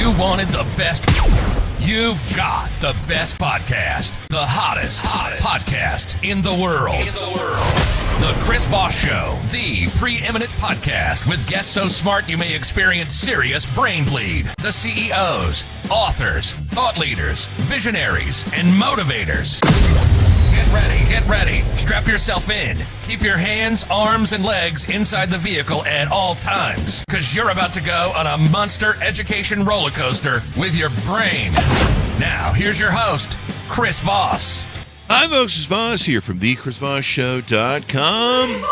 You wanted the best. You've got the best podcast. The hottest podcast in the world. The Chris Voss Show, the preeminent podcast with guests so smart you may experience serious brain bleed. The CEOs, authors, thought leaders, visionaries, and motivators. Get ready. Strap yourself in. Keep your hands, arms, and legs inside the vehicle at all times, because you're about to go on a monster education roller coaster with your brain. Now, here's your host, Chris Voss. Hi, folks. It's Voss here from thechrisvossshow.com.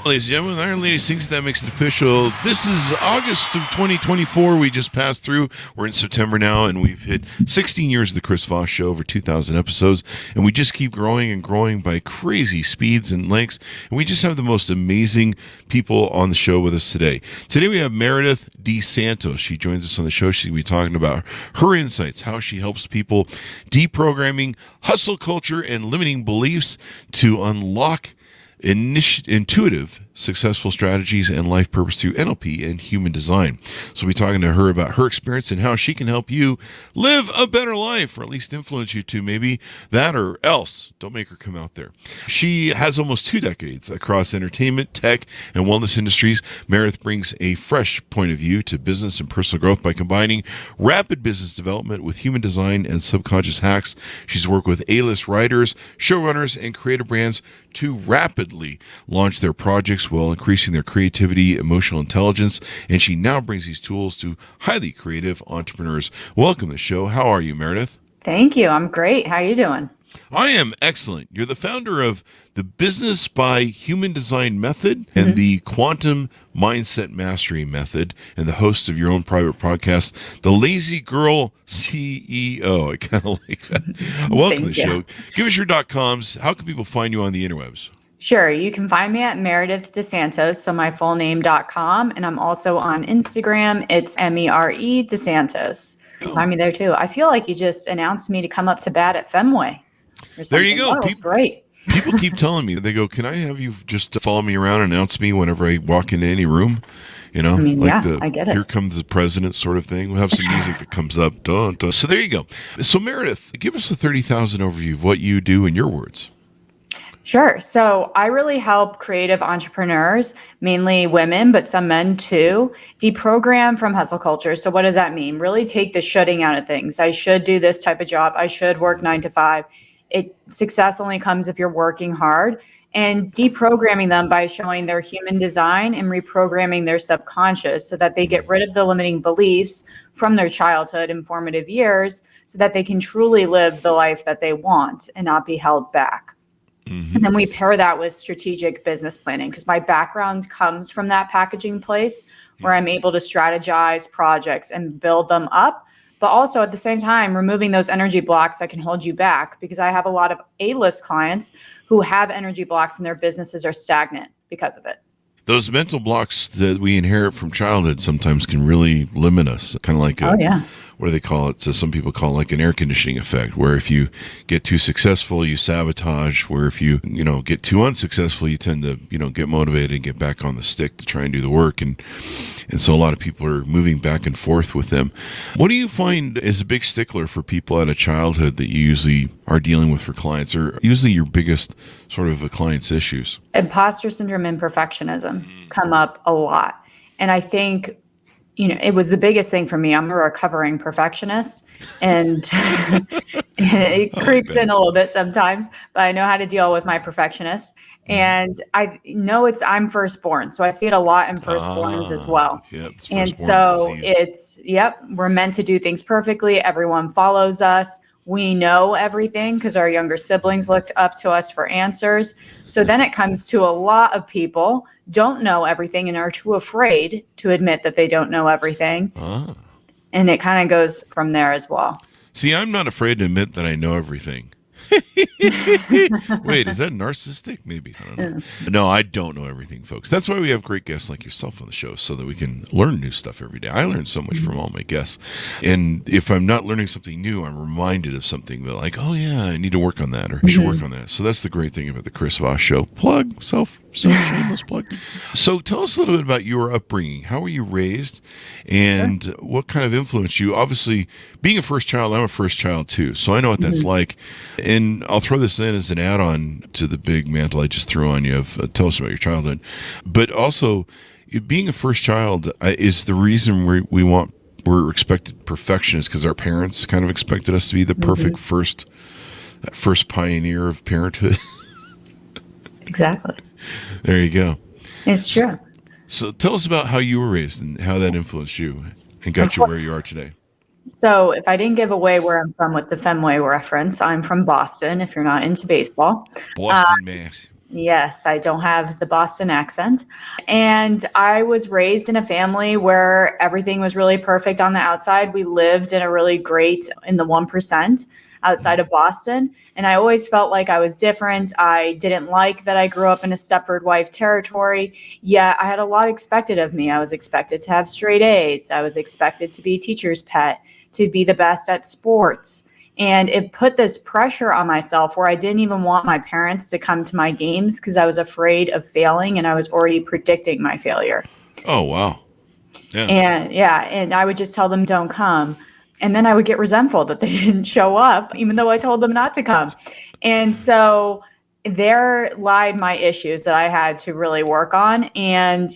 Ladies and gentlemen, Iron Lady sings that makes it official. This is August of 2024. We just passed through. We're in September now, and we've hit 16 years of the Chris Voss Show, over 2,000 episodes, and we just keep growing and growing by crazy speeds and lengths, and we just have the most amazing people on the show with us today. Today we have Meredith DeSantos. She joins us on the show. She'll be talking about her insights, how she helps people deprogramming hustle culture and limiting beliefs to unlock intuitive, successful strategies and life purpose through NLP and human design. So we'll be talking to her about her experience and how she can help you live a better life, or at least influence you to. Maybe that or else. Don't make her come out there. She has almost 2 decades across entertainment, tech, and wellness industries. Meredith brings a fresh point of view to business and personal growth by combining rapid business development with human design and subconscious hacks. She's worked with A-list writers, showrunners, and creative brands to rapidly launch their projects while increasing their creativity, emotional intelligence, and she now brings these tools to highly creative entrepreneurs. Welcome to the show. How are you, Meredith? Thank you. I'm great. How are you doing? I am excellent. You're the founder of the Business by Human Design Method and the Quantum Mindset Mastery Method, and the host of your own private podcast, The Lazy Girl CEO. I kind of like that. Welcome to the show. Give us your .coms. How can people find you on the interwebs? Sure. You can find me at Meredith DeSantos, so my full name.com. And I'm also on Instagram. It's MERE DeSantos. You can find me there too. I feel like you just announced me to come up to bat at Fenway. There you go. That was great. People keep telling me, they go, can I have you just follow me around and announce me whenever I walk into any room? You know, I get it. Here comes the president sort of thing. We'll have some music that comes up. Dun, dun. So there you go. So Meredith, give us a 30,000 overview of what you do in your words. Sure. So I really help creative entrepreneurs, mainly women, but some men too, deprogram from hustle culture. So what does that mean? Really take the shoulding out of things. I should do this type of job. I should work 9 to 5. Success only comes if you're working hard, and deprogramming them by showing their human design and reprogramming their subconscious so that they get rid of the limiting beliefs from their childhood and formative years so that they can truly live the life that they want and not be held back. And then we pair that with strategic business planning, because my background comes from that packaging place where I'm able to strategize projects and build them up, but also at the same time, removing those energy blocks that can hold you back, because I have a lot of A-list clients who have energy blocks and their businesses are stagnant because of it. Those mental blocks that we inherit from childhood sometimes can really limit us, kind of like what do they call it? So some people call it like an air conditioning effect, where if you get too successful, you sabotage, where if you get too unsuccessful, you tend to, get motivated and get back on the stick to try and do the work. And so a lot of people are moving back and forth with them. What do you find is a big stickler for people out of childhood that you usually are dealing with for clients, or usually your biggest sort of a client's issues? Imposter syndrome and perfectionism come up a lot. And I think, it was the biggest thing for me. I'm a recovering perfectionist, and it creeps in a little bit sometimes, but I know how to deal with my perfectionist. And I know I'm firstborn, so I see it a lot in firstborns as well. And so we're meant to do things perfectly. Everyone follows us. We know everything because our younger siblings looked up to us for answers. So then it comes to a lot of people don't know everything and are too afraid to admit that they don't know everything. And it kind of goes from there as well. See, I'm not afraid to admit that I know everything. Wait, is that narcissistic? Maybe. I don't know. No, I don't know everything, folks. That's why we have great guests like yourself on the show, so that we can learn new stuff every day. I learn so much from all my guests. And if I'm not learning something new, I'm reminded of something that like, oh yeah, I need to work on that, or I should work on that. So that's the great thing about the Chris Voss Show. Plug, shameless plug. So tell us a little bit about your upbringing. How were you raised, and what kind of influenced you? Obviously, being a first child, I'm a first child too, so I know what that's like. And I'll throw this in as an add-on to the big mantle I just threw on you of tell us about your childhood. But also, being a first child is the reason we're expected perfection is because our parents kind of expected us to be the perfect first pioneer of parenthood. Exactly. There you go. It's true. So tell us about how you were raised and how that influenced you and got you where you are today. So if I didn't give away where I'm from with the Fenway reference, I'm from Boston, if you're not into baseball. Boston, Mass. Yes, I don't have the Boston accent. And I was raised in a family where everything was really perfect on the outside. We lived in a really great, in the 1% outside of Boston. And I always felt like I was different. I didn't like that I grew up in a Stepford wife territory. Yet I had a lot expected of me. I was expected to have straight A's. I was expected to be a teacher's pet, to be the best at sports. And it put this pressure on myself where I didn't even want my parents to come to my games because I was afraid of failing and I was already predicting my failure. Oh, wow. Yeah. And I would just tell them don't come. And then I would get resentful that they didn't show up, even though I told them not to come. And so there lied my issues that I had to really work on. And,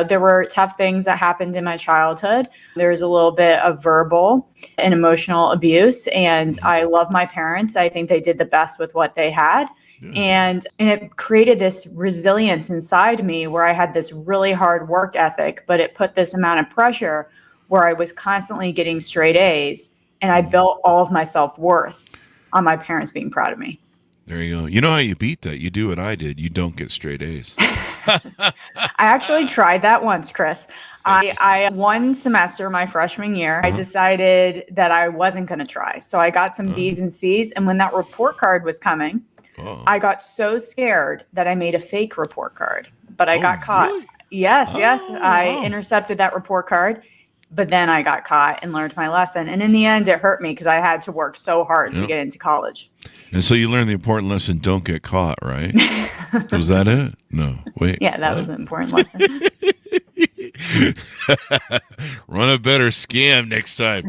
there were tough things that happened in my childhood. There was a little bit of verbal and emotional abuse. And I love my parents. I think they did the best with what they had. Yeah. And it created this resilience inside me where I had this really hard work ethic, but it put this amount of pressure where I was constantly getting straight A's, and I built all of my self-worth on my parents being proud of me. There you go. You know how you beat that? You do what I did. You don't get straight A's. I actually tried that once, Chris. I one semester, my freshman year, I decided that I wasn't going to try. So I got some B's and C's, and when that report card was coming, I got so scared that I made a fake report card, but I got caught. Really? Yes. I intercepted that report card. But then I got caught and learned my lesson. And in the end, it hurt me because I had to work so hard to get into college. And so you learned the important lesson, don't get caught, right? Was that it? No, wait. Yeah, that was an important lesson. Run a better scam next time.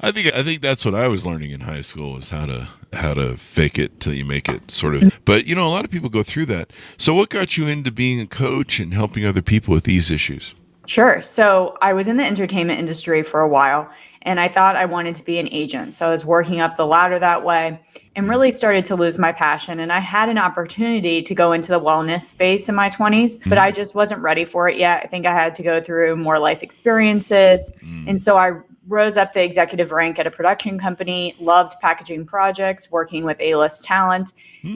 I think that's what I was learning in high school was how to fake it till you make it, sort of. But, a lot of people go through that. So what got you into being a coach and helping other people with these issues? Sure. So I was in the entertainment industry for a while, and I thought I wanted to be an agent. So I was working up the ladder that way and really started to lose my passion. And I had an opportunity to go into the wellness space in my 20s, but I just wasn't ready for it yet. I think I had to go through more life experiences. And so I rose up the executive rank at a production company, loved packaging projects, working with A-list talent.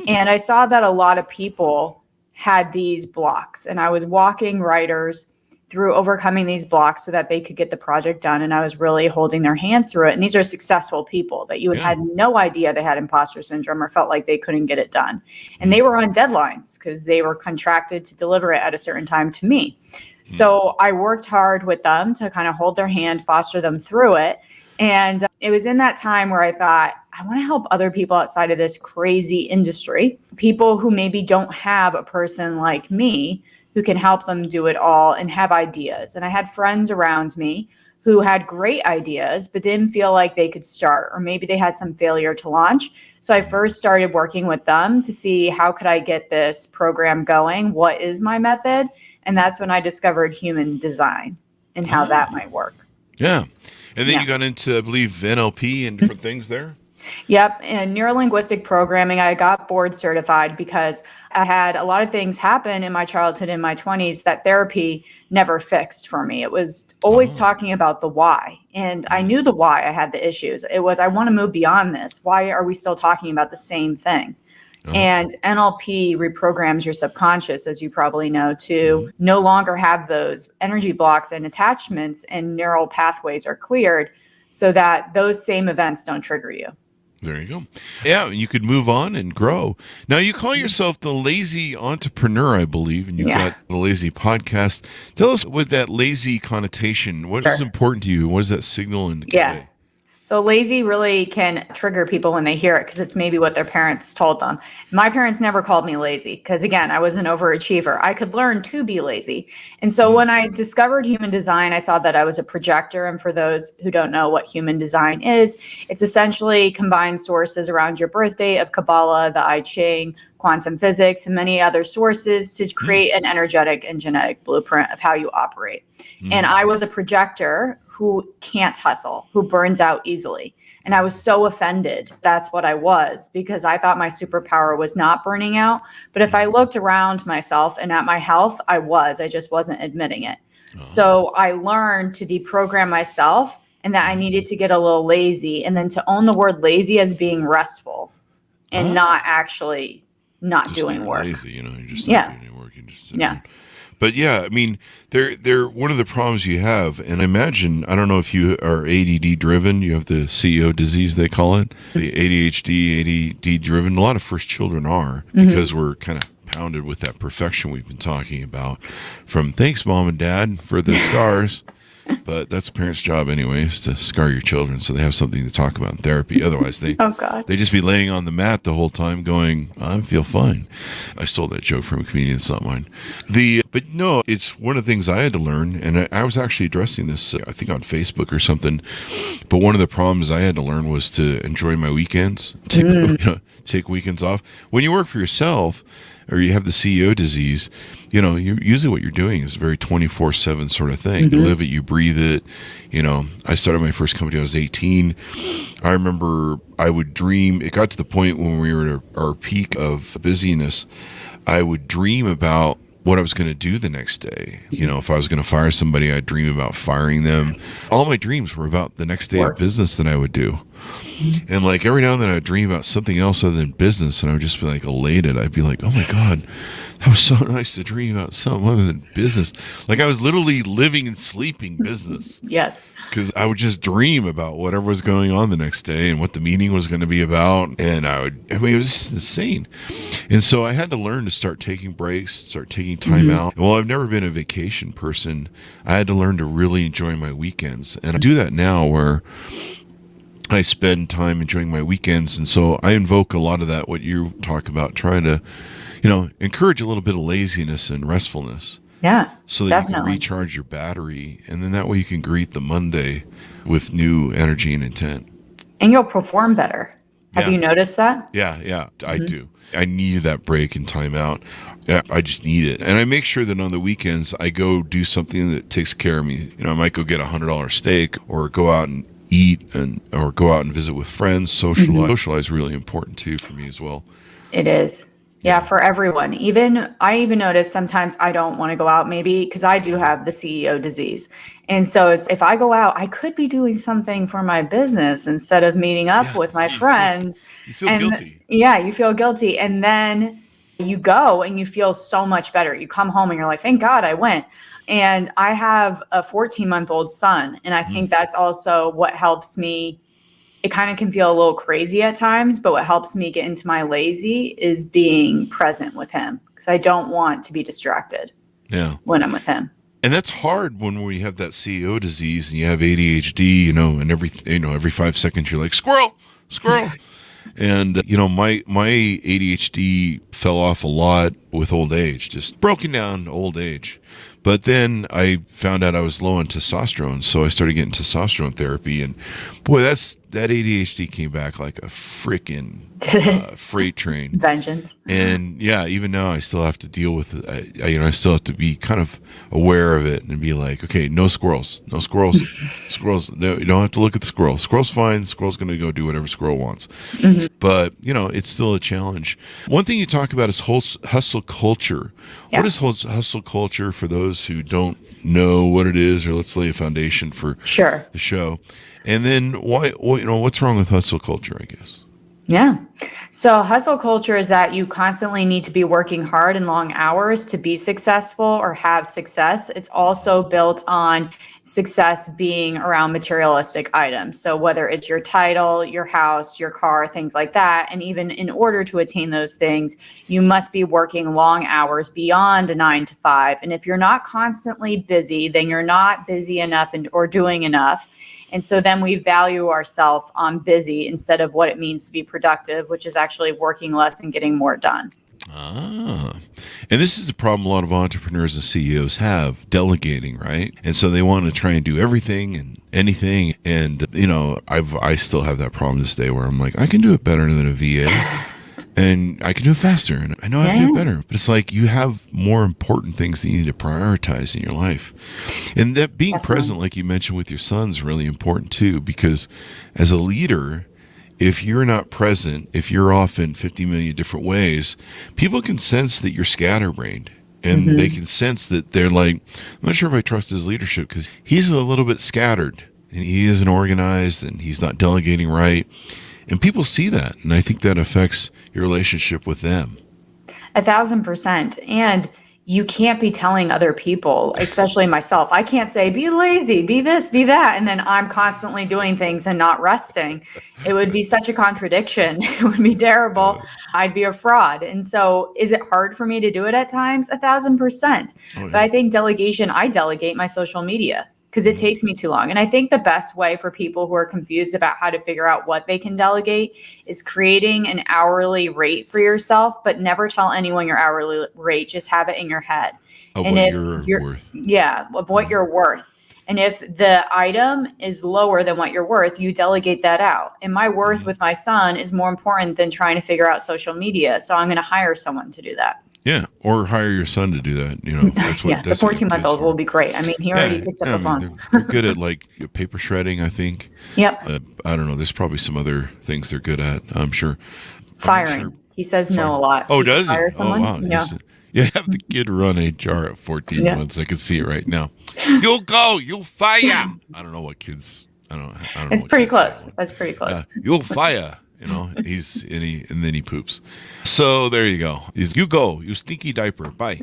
And I saw that a lot of people had these blocks, and I was walking writers through overcoming these blocks so that they could get the project done. And I was really holding their hands through it. And these are successful people that you had no idea they had imposter syndrome or felt like they couldn't get it done. And they were on deadlines because they were contracted to deliver it at a certain time to me. So I worked hard with them to kind of hold their hand, foster them through it. And it was in that time where I thought, I want to help other people outside of this crazy industry, people who maybe don't have a person like me who can help them do it all and have ideas. And I had friends around me who had great ideas, but didn't feel like they could start, or maybe they had some failure to launch. So I first started working with them to see how could I get this program going? What is my method? And that's when I discovered human design and how that might work. Yeah. And then you got into, I believe, NLP and different things there? Yep. And neurolinguistic programming, I got board certified because I had a lot of things happen in my childhood, in my 20s, that therapy never fixed for me. It was always talking about the why. And I knew the why I had the issues. It was, I want to move beyond this. Why are we still talking about the same thing? And NLP reprograms your subconscious, as you probably know, to no longer have those energy blocks and attachments, and neural pathways are cleared so that those same events don't trigger you. There you go. Yeah, you could move on and grow. Now, you call yourself the lazy entrepreneur, I believe, and you've got the lazy podcast. Tell us with that lazy connotation, what is important to you? What does that signal and convey? So lazy really can trigger people when they hear it because it's maybe what their parents told them. My parents never called me lazy because, again, I was an overachiever. I could learn to be lazy. And so when I discovered human design, I saw that I was a projector. And for those who don't know what human design is, it's essentially combined sources around your birth date of Kabbalah, the I Ching, quantum physics, and many other sources to create an energetic and genetic blueprint of how you operate. And I was a projector who can't hustle, who burns out easily. And I was so offended. That's what I was, because I thought my superpower was not burning out. But if I looked around myself and at my health, I just wasn't admitting it. So I learned to deprogram myself and that I needed to get a little lazy, and then to own the word lazy as being restful and not actually not just doing work. Lazy, you're just not doing any work. You're just sitting around. But I mean, they're one of the problems you have, and I imagine, I don't know if you are ADD driven. You have the CEO disease, they call it, the ADHD, ADD driven. A lot of first children are, because we're kind of pounded with that perfection we've been talking about. From thanks, mom and dad, for the scars. But that's a parent's job anyways, to scar your children so they have something to talk about in therapy. Otherwise, they just be laying on the mat the whole time going, I feel fine. I stole that joke from a comedian, it's not mine. But no, it's one of the things I had to learn, and I was actually addressing this, I think on Facebook or something, but one of the problems I had to learn was to enjoy my weekends, take weekends off. When you work for yourself, or you have the CEO disease, usually what you're doing is a very 24/7 sort of thing. You live it, you breathe it. I started my first company when I was 18. I remember I would dream. It got to the point when we were at our peak of busyness, I would dream about what I was going to do the next day. If I was going to fire somebody, I'd dream about firing them. All my dreams were about the next day of business that I would do. And like every now and then I'd dream about something else other than business, and I would just be like elated. I'd be like, oh my God, that was so nice to dream about something other than business. Like I was literally living and sleeping business. Yes. Because I would just dream about whatever was going on the next day and what the meeting was going to be about. And it was just insane. And so I had to learn to start taking breaks, start taking time out. Well, I've never been a vacation person. I had to learn to really enjoy my weekends. And I do that now where I spend time enjoying my weekends. And so I invoke a lot of that, what you talk about, trying to, encourage a little bit of laziness and restfulness. Yeah, so that you can recharge your battery, and then that way you can greet the Monday with new energy and intent. And you'll perform better. Have you noticed that? Yeah, I do. I need that break and time out. Yeah, I just need it. And I make sure that on the weekends I go do something that takes care of me. I might go get $100 steak, or go out and eat, or go out and visit with friends. Socialize really important too for me as well. It is. Yeah, for everyone. I even notice sometimes I don't want to go out, maybe because I do have the CEO disease. And so if I go out, I could be doing something for my business instead of meeting up with my friends. You feel guilty. Yeah, you feel guilty. And then you go and you feel so much better. You come home and you're like, thank God I went. And I have a 14-month-old son. And I think that's also what helps me. It kind of can feel a little crazy at times, but what helps me get into my lazy is being present with him, because I don't want to be distracted when I'm with him. And that's hard when we have that CEO disease and you have ADHD, and every 5 seconds you're like, squirrel. And, my ADHD fell off a lot with old age, just broken down old age. But then I found out I was low on testosterone, so I started getting testosterone therapy, and boy, that ADHD came back like a freaking freight train. Vengeance. And even now I still have to deal with it. I still have to be kind of aware of it and be like, okay, no squirrels. Squirrels. No, you don't have to look at the squirrel. Squirrel's fine. Squirrel's going to go do whatever squirrel wants. But it's still a challenge. One thing you talk about is hustle culture. Yeah. What is hustle culture for those who don't know what it is, or let's lay a foundation for the show. And then what's wrong with hustle culture, I guess? Yeah. So hustle culture is that you constantly need to be working hard and long hours to be successful or have success. It's also built on success being around materialistic items. So whether it's your title, your house, your car, things like that. And even in order to attain those things, you must be working long hours beyond a 9 to 5. And if you're not constantly busy, then you're not busy enough or doing enough. And so then we value ourselves on busy instead of what it means to be productive, which is actually working less and getting more done. And this is the problem a lot of entrepreneurs and CEOs have, delegating, right? And so they want to try and do everything and anything. And, I still have that problem this day where I'm like, I can do it better than a VA and I can do it faster. And I know I can do it better. But it's like you have more important things that you need to prioritize in your life. And that being present, like you mentioned with your son, is really important too, because as a leader, if you're not present, if you're off in 50 million different ways, people can sense that you're scatterbrained. And they can sense that they're like, I'm not sure if I trust his leadership because he's a little bit scattered and he isn't organized and he's not delegating right. And people see that. And I think that affects your relationship with them. 1,000%. And you can't be telling other people, especially myself, I can't say, be lazy, be this, be that. And then I'm constantly doing things and not resting. It would be such a contradiction. It would be terrible. I'd be a fraud. And so is it hard for me to do it at times? 1,000%. But I think delegation, I delegate my social media because it takes me too long. And I think the best way for people who are confused about how to figure out what they can delegate is creating an hourly rate for yourself, but never tell anyone your hourly rate. Just have it in your head. Of and what if you're worth. Yeah, of what you're worth. And if the item is lower than what you're worth, you delegate that out. And my worth with my son is more important than trying to figure out social media. So I'm going to hire someone to do that. Yeah, or hire your son to do that. That's what. The 14-month-old will be great. I mean, he already picks up the phone. They're good at like paper shredding, I think. Yep. I don't know. There's probably some other things they're good at. I'm sure. Firing. He says no a lot. Oh, does he? Fire someone? Oh, wow. Yeah, have the kid run HR at 14 months. I can see it right now. You'll go. You'll fire. I don't know what kids. I don't know. It's pretty close. That's pretty close. You'll fire. And then he poops. So there you go. You go, you stinky diaper. Bye.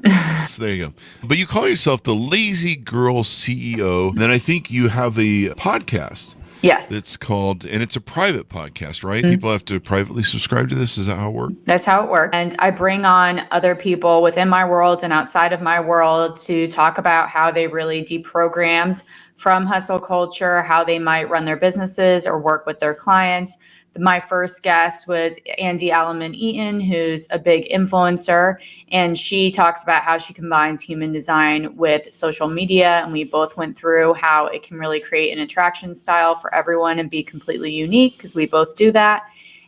So there you go. But you call yourself the Lazy Girl CEO. And then I think you have a podcast. Yes. It's called, and it's a private podcast, right? People have to privately subscribe to this. Is that how it works? That's how it works. And I bring on other people within my world and outside of my world to talk about how they really deprogrammed from hustle culture, how they might run their businesses or work with their clients. My first guest was Andy Alleman-Eaton, who's a big influencer, and she talks about how she combines human design with social media. And we both went through how it can really create an attraction style for everyone and be completely unique because we both do that.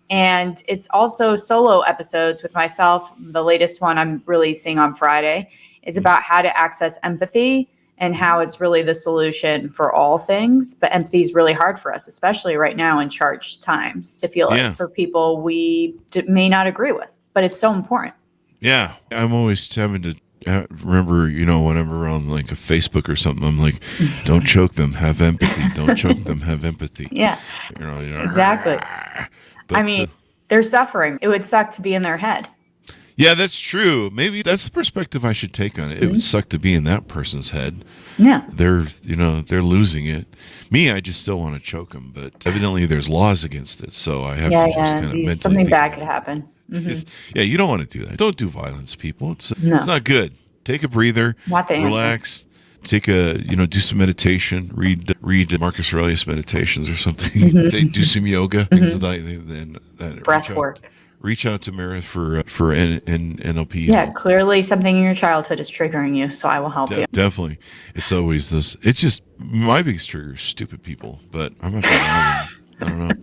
And it's also solo episodes with myself. The latest one I'm releasing on Friday is about how to access empathy and how it's really the solution for all things. But empathy is really hard for us, especially right now in charged times, to feel it for people we may not agree with. But it's so important. Yeah. I'm always having to remember, whenever on like a Facebook or something, I'm like, don't choke them, have empathy. Don't choke them, have empathy. Yeah, exactly. But, I mean, they're suffering. It would suck to be in their head. Yeah, that's true. Maybe that's the perspective I should take on it. It would suck to be in that person's head. Yeah. They're losing it. Me, I just still want to choke them, but evidently there's laws against it, so I have to just kind of mentally something bad could happen. Yeah, you don't want to do that. Don't do violence, people. It's not good. Take a breather. Not the relax. Answer. Take do some meditation. Read Marcus Aurelius meditations or something. Do some yoga. Things that breath work. Reach out to Meredith for NLP. Yeah, clearly something in your childhood is triggering you, so I will help you. Definitely. It's always this. It's just my biggest trigger is stupid people, but I'm not I don't know.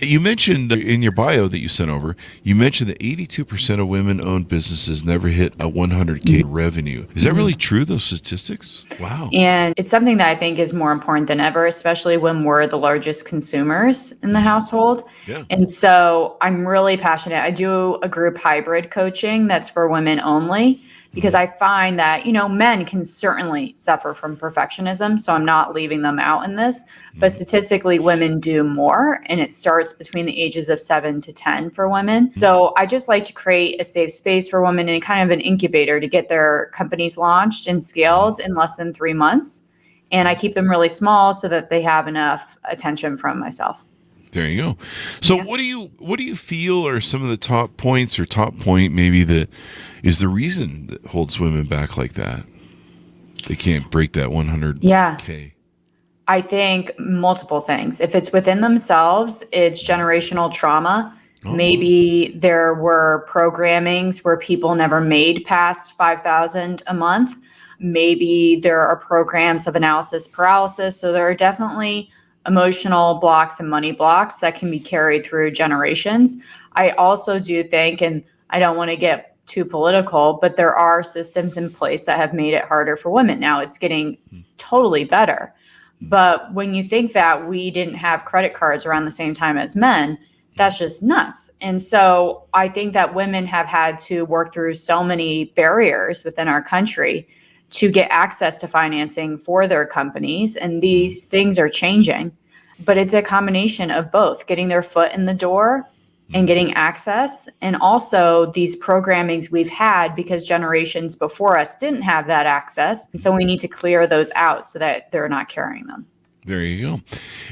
You mentioned in your bio that you sent over, you mentioned that 82% of women-owned businesses never hit a 100K revenue. Is that really true, those statistics? Wow. And it's something that I think is more important than ever, especially when we're the largest consumers in the household. Yeah. And so I'm really passionate. I do a group hybrid coaching that's for women only, because I find that, men can certainly suffer from perfectionism. So I'm not leaving them out in this, but statistically women do more, and it starts between the ages of 7 to 10 for women. So I just like to create a safe space for women and kind of an incubator to get their companies launched and scaled in less than 3 months. And I keep them really small so that they have enough attention from myself. There you go. So what do you feel are some of the top points or top point maybe that is the reason that holds women back like that? They can't break that 100K. Yeah. I think multiple things. If it's within themselves, it's generational trauma. Oh. Maybe there were programmings where people never made past 5,000 a month. Maybe there are programs of analysis paralysis. So there are definitely emotional blocks and money blocks that can be carried through generations. I also do think, and I don't want to get too political, but there are systems in place that have made it harder for women. Now it's getting totally better. But when you think that we didn't have credit cards around the same time as men, that's just nuts. And so I think that women have had to work through so many barriers within our country to get access to financing for their companies. And these things are changing, but it's a combination of both getting their foot in the door and getting access. And also these programmings we've had because generations before us didn't have that access. And so we need to clear those out so that they're not carrying them. There you go.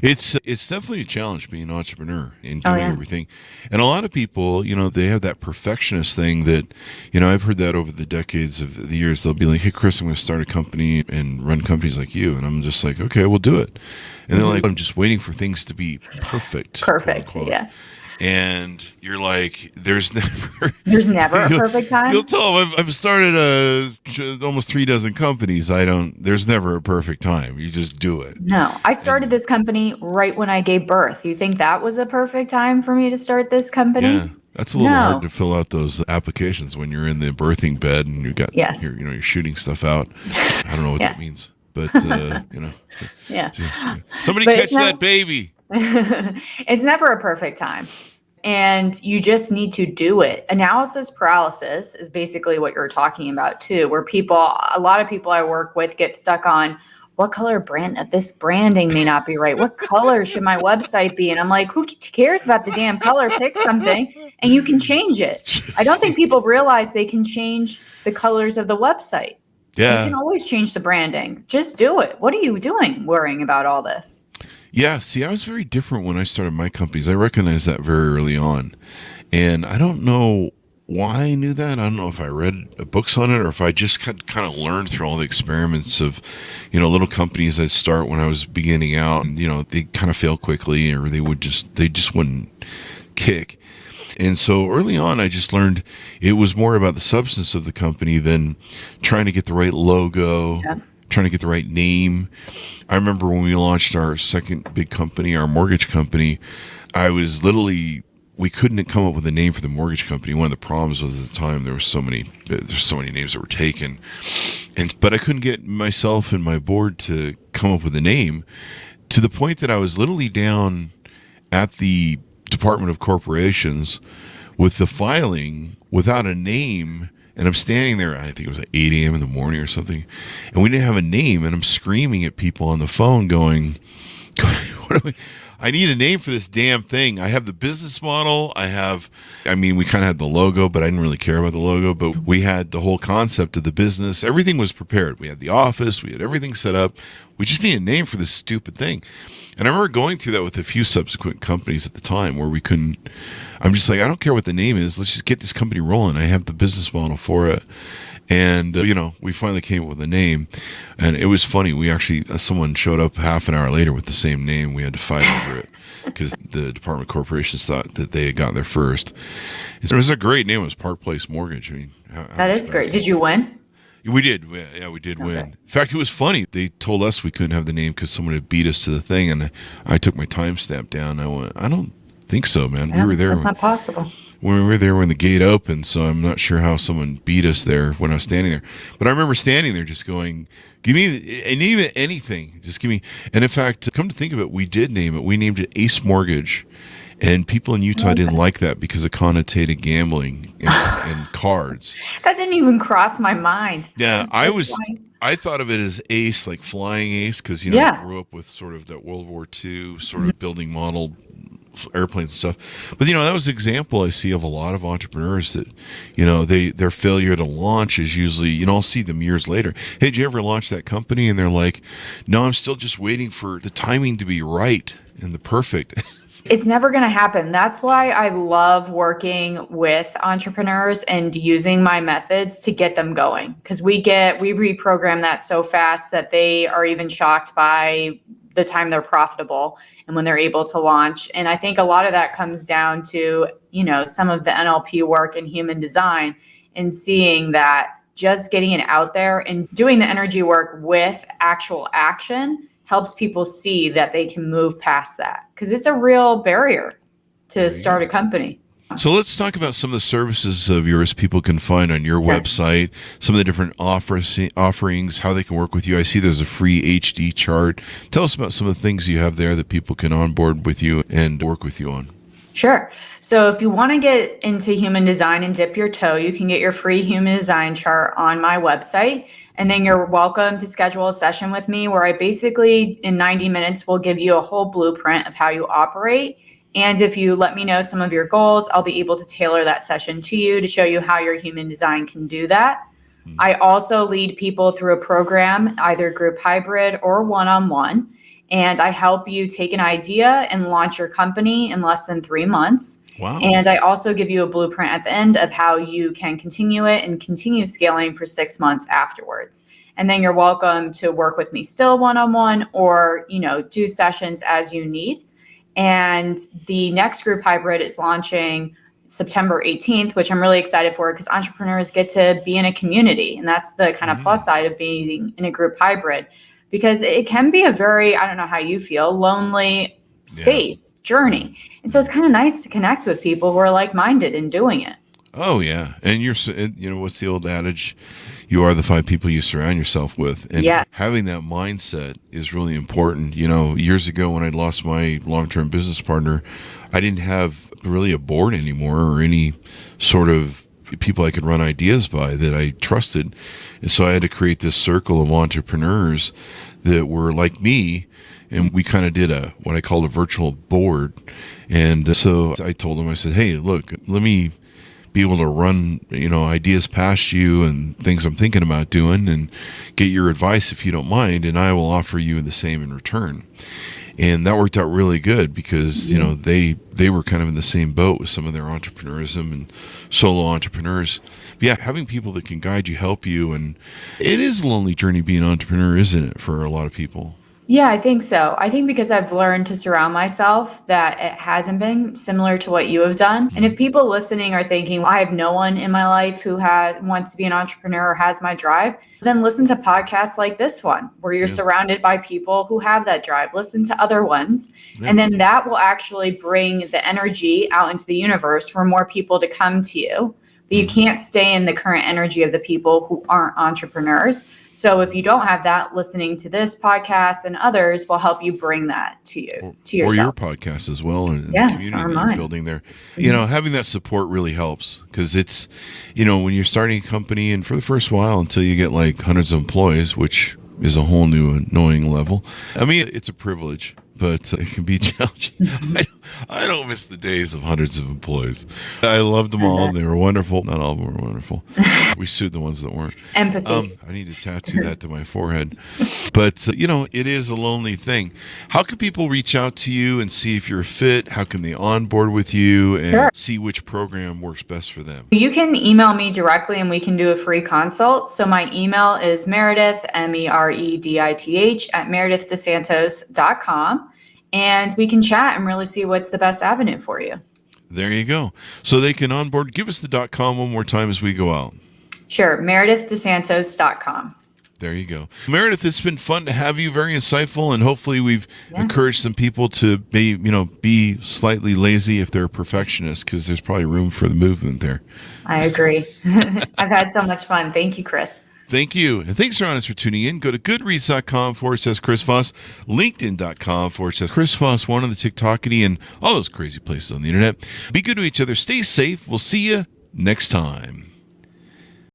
It's definitely a challenge being an entrepreneur and doing everything. And a lot of people, they have that perfectionist thing that, I've heard that over the decades of the years. They'll be like, hey, Chris, I'm going to start a company and run companies like you. And I'm just like, okay, we'll do it. And they're like, I'm just waiting for things to be perfect. Perfect, yeah. And you're like, there's never a perfect time. You'll tell them I've started almost 36 companies. There's never a perfect time. You just do it. No, I started this company right when I gave birth. You think that was a perfect time for me to start this company? Yeah, that's a little hard to fill out those applications when you're in the birthing bed and you got you're shooting stuff out. I don't know what that means, but yeah. Somebody catch that baby. It's never a perfect time. And you just need to do it. Analysis paralysis is basically what you're talking about too, where a lot of people I work with get stuck on what color this branding may not be right. What color should my website be? And I'm like, who cares about the damn color? Pick something and you can change it. I don't think people realize they can change the colors of the website. Yeah. You can always change the branding. Just do it. What are you doing worrying about all this? Yeah, see, I was very different when I started my companies. I recognized that very early on. And I don't know why I knew that. I don't know if I read books on it or if I just kind of learned through all the experiments of, little companies I'd start when I was beginning out. And, they kind of fail quickly or they just wouldn't kick. And so early on, I just learned it was more about the substance of the company than trying to get the right logo, trying to get the right name. I remember when we launched our second big company, our mortgage company, we couldn't come up with a name for the mortgage company. One of the problems was at the time there's so many names that were taken. But I couldn't get myself and my board to come up with a name to the point that I was literally down at the Department of Corporations with the filing without a name. And I'm standing there, I think it was at 8 a.m. in the morning or something, and we didn't have a name, and I'm screaming at people on the phone going, I need a name for this damn thing. I have the business model. We kind of had the logo, but I didn't really care about the logo, but we had the whole concept of the business. Everything was prepared. We had the office. We had everything set up. We just need a name for this stupid thing. And I remember going through that with a few subsequent companies at the time where we couldn't. I'm just like, I don't care what the name is. Let's just get this company rolling. I have the business model for it. And, we finally came up with a name. And it was funny. We actually, someone showed up half an hour later with the same name. We had to fight over it because the Department of Corporations thought that they had gotten there first. It was a great name. It was Park Place Mortgage. That is great. Did you win? We did. Yeah, we did win. In fact, it was funny. They told us we couldn't have the name because someone had beat us to the thing. And I took my timestamp down. I went, I don't think so, man. Yeah, we were there. That's not possible. When we were there when the gate opened, so I'm not sure how someone beat us there when I was standing there. But I remember standing there just going, give me anything. Just give me. And in fact, come to think of it, we did name it. We named it Ace Mortgage. And people in Utah didn't like that because it connotated gambling and cards. That didn't even cross my mind. Yeah, I thought of it as ace, like flying ace, because I grew up with sort of that World War II sort of building model airplanes and stuff. But, that was an example I see of a lot of entrepreneurs that, their failure to launch is usually, I'll see them years later. Hey, did you ever launch that company? And they're like, no, I'm still just waiting for the timing to be right and the perfect. It's never going to happen. That's why I love working with entrepreneurs and using my methods to get them going. Because we reprogram that so fast that they are even shocked by the time they're profitable and when they're able to launch. And I think a lot of that comes down to, some of the NLP work and human design, and seeing that just getting it out there and doing the energy work with actual action helps people see that they can move past that, because it's a real barrier to start a company. So let's talk about some of the services of yours people can find on your website, some of the different offerings, how they can work with you. I see there's a free HD chart. Tell us about some of the things you have there that people can onboard with you and work with you on. Sure. So if you want to get into human design and dip your toe, you can get your free human design chart on my website. And then you're welcome to schedule a session with me where I basically, in 90 minutes, will give you a whole blueprint of how you operate. And if you let me know some of your goals, I'll be able to tailor that session to you to show you how your human design can do that. I also lead people through a program, either group hybrid or one-on-one. And I help you take an idea and launch your company in less than 3 months. Wow. And I also give you a blueprint at the end of how you can continue it and continue scaling for 6 months afterwards. And then you're welcome to work with me still one-on-one, or, do sessions as you need. And the next group hybrid is launching September 18th, which I'm really excited for, because entrepreneurs get to be in a community. And that's the kind of plus side of being in a group hybrid, because it can be a very, I don't know how you feel, lonely space journey. And so it's kind of nice to connect with people who are like-minded in doing it. Oh, yeah. And what's the old adage? You are the 5 people you surround yourself with. And having that mindset is really important. Years ago when I lost my long-term business partner, I didn't have really a board anymore or any sort of people I could run ideas by that I trusted. And so I had to create this circle of entrepreneurs that were like me. And we kind of did what I called a virtual board. And so I told them, I said, hey, look, let me be able to run, ideas past you and things I'm thinking about doing, and get your advice if you don't mind. And I will offer you the same in return. And that worked out really good because, they were kind of in the same boat with some of their entrepreneurism and solo entrepreneurs. But yeah, having people that can guide you, help you. And it is a lonely journey being an entrepreneur, isn't it, for a lot of people? Yeah, I think so. I think because I've learned to surround myself, that it hasn't been similar to what you have done. And if people listening are thinking, I have no one in my life who wants to be an entrepreneur or has my drive, then listen to podcasts like this one, where you're surrounded by people who have that drive. Listen to other ones. And then that will actually bring the energy out into the universe for more people to come to you. But you can't stay in the current energy of the people who aren't entrepreneurs. So if you don't have that, listening to this podcast and others will help you bring that to you, to yourself. Or your podcast as well, and the community that you're building there. Having that support really helps, because it's, when you're starting a company, and for the first while until you get like hundreds of employees, which is a whole new annoying level. I mean, it's a privilege, but it can be challenging. I don't miss the days of hundreds of employees. I loved them all. They were wonderful. Not all of them were wonderful. We sued the ones that weren't. Empathy. I need to tattoo that to my forehead. But, it is a lonely thing. How can people reach out to you and see if you're fit? How can they onboard with you and see which program works best for them? You can email me directly and we can do a free consult. So my email is Meredith, Meredith, at meredithdesantos.com. And we can chat and really see what's the best avenue for you. There you go. So they can onboard. Give us the .com one more time as we go out. Sure. meredithdesantos.com. There you go. Meredith, it's been fun to have you. Very insightful. And hopefully we've encouraged some people to be slightly lazy if they're perfectionists, because there's probably room for the movement there. I agree. I've had so much fun. Thank you, Chris. Thank you. And thanks, Ron, for tuning in. Go to goodreads.com/Chris Voss, LinkedIn.com/Chris Voss, one on the TikTokity, and all those crazy places on the internet. Be good to each other. Stay safe. We'll see you next time.